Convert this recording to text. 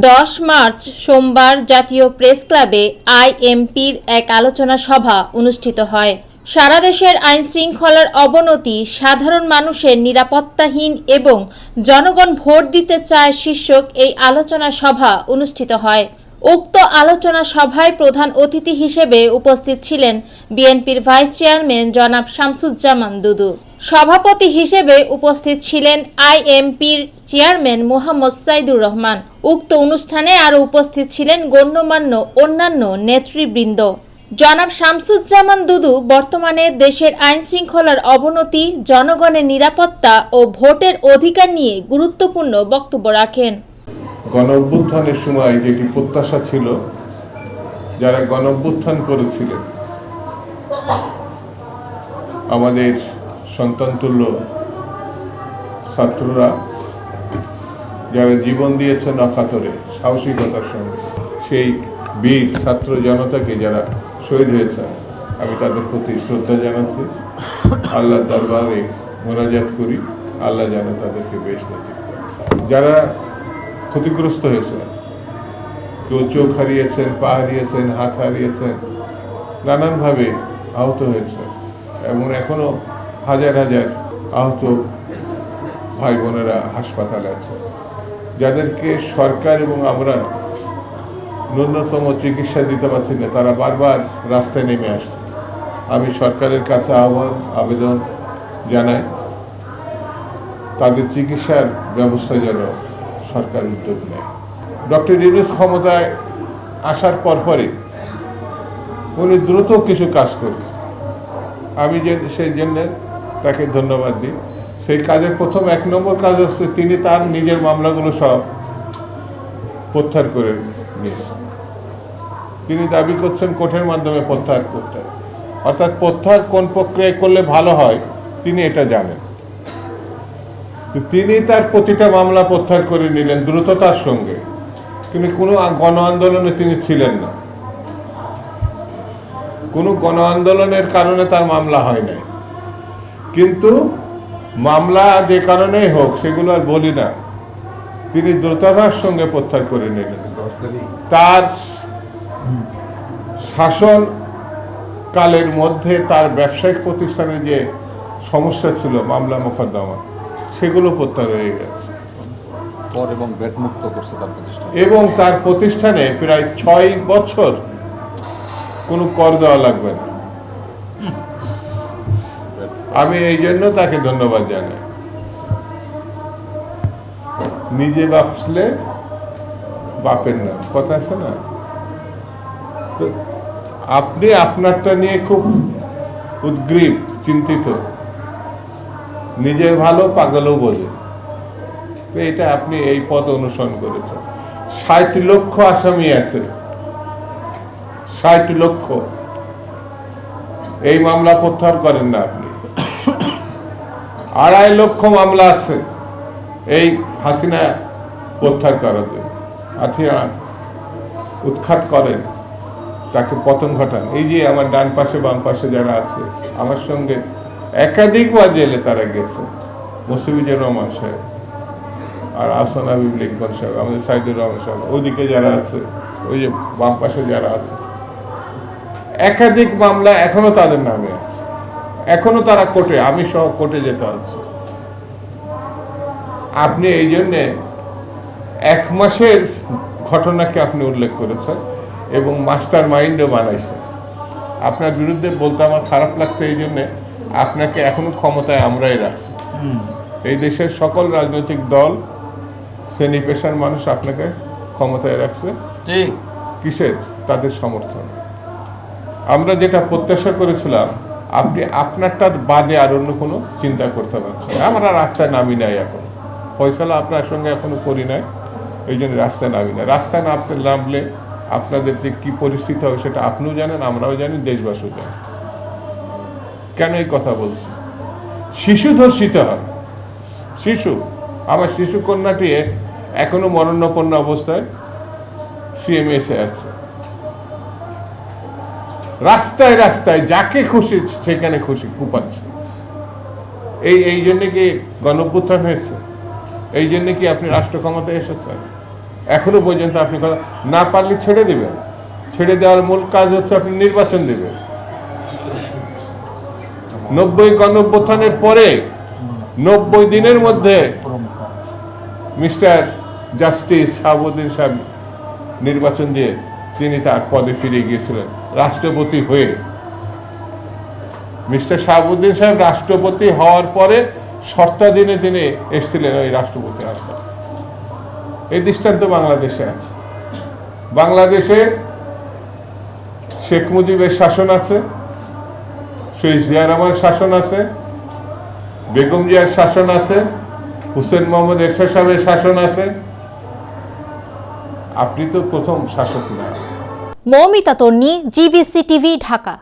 10 March সোমবার জাতীয় press ক্লাবে আইএমপির এক আলোচনা সভা অনুষ্ঠিত হয়। সারা দেশের আইন শৃঙ্খলার অবনতি, সাধারণ মানুষের নিরাপত্তাহীন এবং জনগণ ভোট দিতে চায় শীর্ষক এই আলোচনা সভা অনুষ্ঠিত হয়। উক্ত আলোচনা সভায় প্রধান অতিথি হিসেবে উপস্থিত ছিলেন বিএনপির ভাইস চেয়ারম্যান জনাব শামসুজ্জামান দুদু। সভাপতি হিসেবে উপস্থিত ছিলেন আইএমপির চেয়ারম্যান মোহাম্মদ সাইদুর রহমান। উক্ত অনুষ্ঠানে আরও উপস্থিত ছিলেন গণ্যমান্য অন্যান্য নেতৃবৃন্দ। জনাব শামসুজ্জামান দুদু বর্তমানে দেশের আইন শৃঙ্খলার অবনতি, জনগণের নিরাপত্তা ও ভোটের অধিকার নিয়ে গুরুত্বপূর্ণ বক্তব্য রাখেন। গণঅভ্যুত্থানের সময় যেটি প্রত্যাশা ছিল, যারা গণঅভ্যুত্থান করেছিলেন আমাদের সন্তানতুল্য ছাত্ররা, যারা জীবন দিয়েছেন অকাতরে সাহসিকতার সঙ্গে, সেই বীর ছাত্র জনতাকে যারা শহীদ হয়েছেন, আমি তাদের প্রতি শ্রদ্ধা জানাচ্ছি। আল্লাহর দরবারে মোনাজাত করি, আল্লাহ যেন তাদেরকে বেহেশত নসিব করেন। যারা ক্ষতিগ্রস্ত হয়েছে, কেউ চোখ হারিয়েছেন, পা হারিয়েছেন, হাত হারিয়েছেন, নানানভাবে আহত হয়েছে এবং এখনো হাজার হাজার আহত ভাই বোনেরা হাসপাতালে আছে, যাদেরকে সরকার এবং আমরা ন্যূনতম চিকিৎসা দিতে পারছি না, তারা বারবার রাস্তায় নেমে আসছে। আমি সরকারের কাছে আবেদন জানাই, তাদের চিকিৎসার ব্যবস্থা যেন সরকার উদ্যোগ নেয়। ডক্টর ইউনূস ক্ষমতায় আসার পরপরই উনি দ্রুত কিছু কাজ করেছে, আমি সেই জন্য তাকে ধন্যবাদ দিই। সেই কাজের প্রথম 1 নম্বর কাজ হচ্ছে তিনি তার নিজের মামলাগুলো সব প্রত্যাহার করে নিয়েছেন। তিনি দাবি করছেন কোর্টের মাধ্যমে প্রত্যাহার করতে, অর্থাৎ প্রত্যাহার কোন প্রক্রিয়ায় করলে ভালো হয় তিনি এটা জানেন। তিনি তার প্রতিটা মামলা প্রত্যাহার করে নিলেন দ্রুততার সঙ্গে, কিন্তু কোনো গণ আন্দোলনে তিনি ছিলেন না, কোনো গণ আন্দোলনের কারণে তার মামলা হয় নাই। কিন্তু মামলা যে কারণেই হোক সেগুলো আর বলি না, তিনি দ্রুততার সঙ্গে প্রত্যাহার করে নিলেন। তার শাসন কালের মধ্যে তার ব্যবসায়িক প্রতিষ্ঠানে যে সমস্যা ছিল, মামলা মোকদ্দমা, সেগুলো প্রত্যাহার হয়ে গেছে এবং তার প্রতিষ্ঠানে প্রায় 6 বছর কোনো কর দেওয়া লাগবে না। আমি এই জন্য তাকে ধন্যবাদ জানাই। নিজে বাঁচলে বাপের নাম, কথা আছে না? তো আপনি আপনারটা নিয়ে খুব উদ্গ্রীব, চিন্তিত, নিজের ভালো পাগলও বোঝে, এটা আপনি এই পথ অনুসরণ করেছেন। 60 লক্ষ আসামি আছে, 60 লক্ষ। এই মামলা প্রত্যাহার করেন না আপনি। 2.5 লক্ষ মামলা আছে এই হাসিনা প্রত্যাহার করার জন্য। হাসিনা উৎখাত করেন, তাকে পতন ঘটান। এই যে আমার ডান পাশে বাম পাশে যারা আছে, আমার সঙ্গে একাধিকবার জেলে তারা গেছে, মুস্তাফিজুর রহমান সাহেব আর আহসান হাবিব লিঙ্কন সাহেব, আমাদের সাইদুর রহমান সাহেব, ওইদিকে যারা আছে, ওই যে বাম পাশে যারা আছে, একাধিক মামলা এখনো তাদের নামে আছে, এখনো তারা কোর্টে, আমি সহ কোর্টে যেতে হচ্ছে। আপনি এই জন্যে 1 মাসের ঘটনাকে আপনি উল্লেখ করেছেন এবং মাস্টার মাইন্ডও বানাইছেন। আপনার বিরুদ্ধে বলতে আমার খারাপ লাগছে, এই জন্যে আপনাকে এখনো ক্ষমতায় আমরাই রাখছি। এই দেশের সকল রাজনৈতিক দল, শ্রেণী পেশার মানুষ আপনাকে ক্ষমতায় রাখছে। ঠিক কিসের? তাদের সমর্থন। আমরা যেটা প্রত্যাশা করেছিলাম, আপনি আপনারটা বাদে আর অন্য কোনো চিন্তা করতে পারছেন। আমরা রাস্তায় নামি নাই, এখন ফয়সালা আপনার সঙ্গে এখনো করি নাই, এই জন্য রাস্তায় নামি না। রাস্তায় না আপনি নামলে আপনাদের যে কী পরিস্থিতি হবে সেটা আপনিও জানেন, আমরাও জানি, দেশবাসীও জানেন। কেন এই কথা বলছি? শিশু ধর্ষিত হয়, শিশু, আমার শিশু কন্যাটি এখনো মরণাপন্ন অবস্থায় সিএমএসে আছে। রাস্তায় রাস্তায় যাকে খুশি সেখানে খুশি কুপাচ্ছে। এই জন্য কি গণঅভ্যুত্থান হয়েছে? এই জন্য কি আপনি রাষ্ট্র ক্ষমতায় এসেছেন? এখনো পর্যন্ত আপনি না পারলে ছেড়ে দেবেন। ছেড়ে দেওয়ার মূল কাজ হচ্ছে আপনি নির্বাচন দেবেন। 90 গণঅভ্যুত্থানের পরে 90 দিনের মধ্যে মিস্টার জাস্টিস শাহাবুদ্দিন সাহেব নির্বাচন দিয়ে তিনি তার পদে ফিরে গিয়েছিলেন রাষ্ট্রপতি হয়ে। মিস্টার শাহাবুদ্দিন সাহেব রাষ্ট্রপতি হওয়ার পরে শর্তাধীনে তিনি এসেছিলেন ওই রাষ্ট্রপতি আসনে। এই দৃষ্টান্ত বাংলাদেশে আছে। বাংলাদেশে শেখ মুজিবের শাসন আছে, শহীদ জিয়া রহমানের শাসন আছে, বেগম জিয়ার শাসন আছে, হুসেন মোহাম্মদ এরশাদ সাহেবের শাসন আছে। আপনি তো প্রথম শাসক না। মৌমিতা তন্নি, GVC টিভি, ঢাকা।